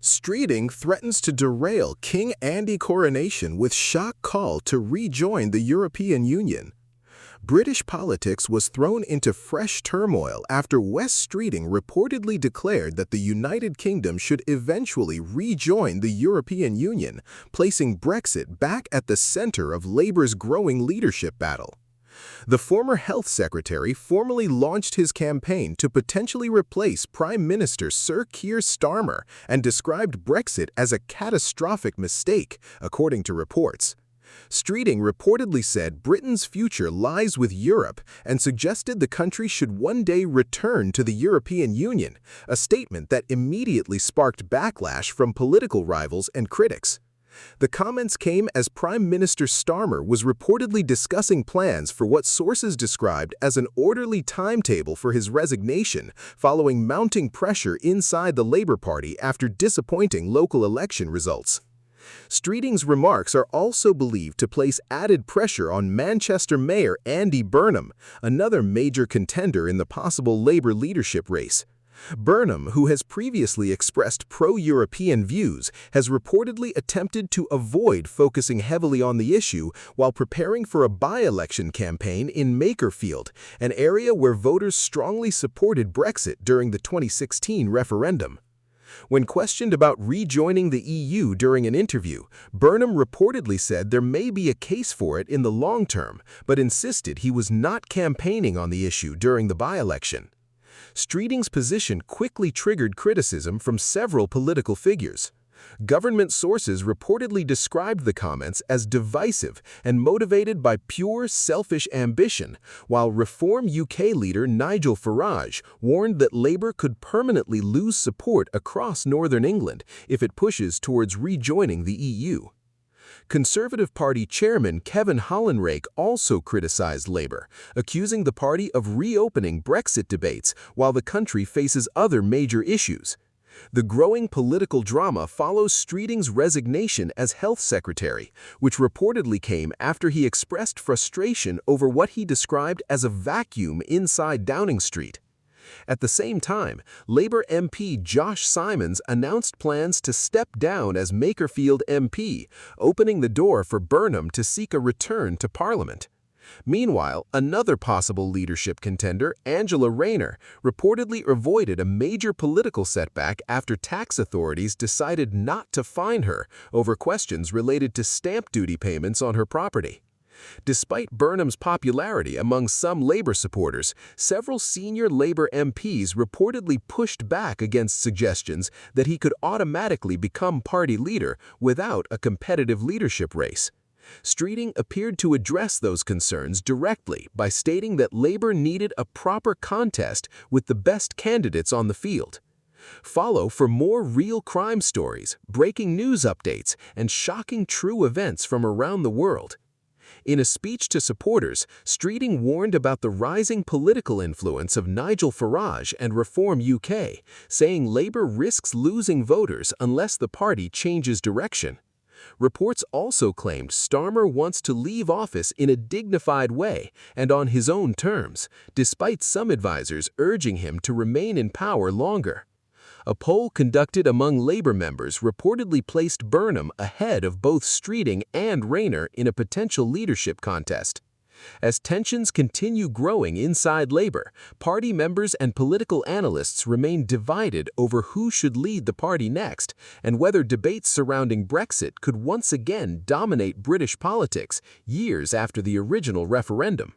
Streeting threatens to derail King Andy Coronation with shock call to rejoin the European Union. British politics was thrown into fresh turmoil after Wes Streeting reportedly declared that the United Kingdom should eventually rejoin the European Union, placing Brexit back at the center of Labour's growing leadership battle. The former health secretary formally launched his campaign to potentially replace Prime Minister Sir Keir Starmer and described Brexit as a catastrophic mistake, according to reports. Streeting reportedly said Britain's future lies with Europe and suggested the country should one day return to the European Union, a statement that immediately sparked backlash from political rivals and critics. The comments came as Prime Minister Starmer was reportedly discussing plans for what sources described as an orderly timetable for his resignation following mounting pressure inside the Labour Party after disappointing local election results. Streeting's remarks are also believed to place added pressure on Manchester Mayor Andy Burnham, another major contender in the possible Labour leadership race. Burnham, who has previously expressed pro-European views, has reportedly attempted to avoid focusing heavily on the issue while preparing for a by-election campaign in Makerfield, an area where voters strongly supported Brexit during the 2016 referendum. When questioned about rejoining the EU during an interview, Burnham reportedly said there may be a case for it in the long term, but insisted he was not campaigning on the issue during the by-election. Streeting's position quickly triggered criticism from several political figures. Government sources reportedly described the comments as divisive and motivated by pure selfish ambition, while Reform UK leader Nigel Farage warned that Labour could permanently lose support across Northern England if it pushes towards rejoining the EU. Conservative Party chairman Kevin Hollinrake also criticized Labour, accusing the party of reopening Brexit debates while the country faces other major issues. The growing political drama follows Streeting's resignation as health secretary, which reportedly came after he expressed frustration over what he described as a vacuum inside Downing Street. At the same time, Labour MP Josh Simons announced plans to step down as Makerfield MP, opening the door for Burnham to seek a return to Parliament. Meanwhile, another possible leadership contender, Angela Rayner, reportedly avoided a major political setback after tax authorities decided not to fine her over questions related to stamp duty payments on her property. Despite Burnham's popularity among some Labour supporters, several senior Labour MPs reportedly pushed back against suggestions that he could automatically become party leader without a competitive leadership race. Streeting appeared to address those concerns directly by stating that Labour needed a proper contest with the best candidates on the field. Follow for more real crime stories, breaking news updates, and shocking true events from around the world. In a speech to supporters, Streeting warned about the rising political influence of Nigel Farage and Reform UK, saying Labour risks losing voters unless the party changes direction. Reports also claimed Starmer wants to leave office in a dignified way and on his own terms, despite some advisers urging him to remain in power longer. A poll conducted among Labour members reportedly placed Burnham ahead of both Streeting and Rayner in a potential leadership contest. As tensions continue growing inside Labour, party members and political analysts remain divided over who should lead the party next and whether debates surrounding Brexit could once again dominate British politics years after the original referendum.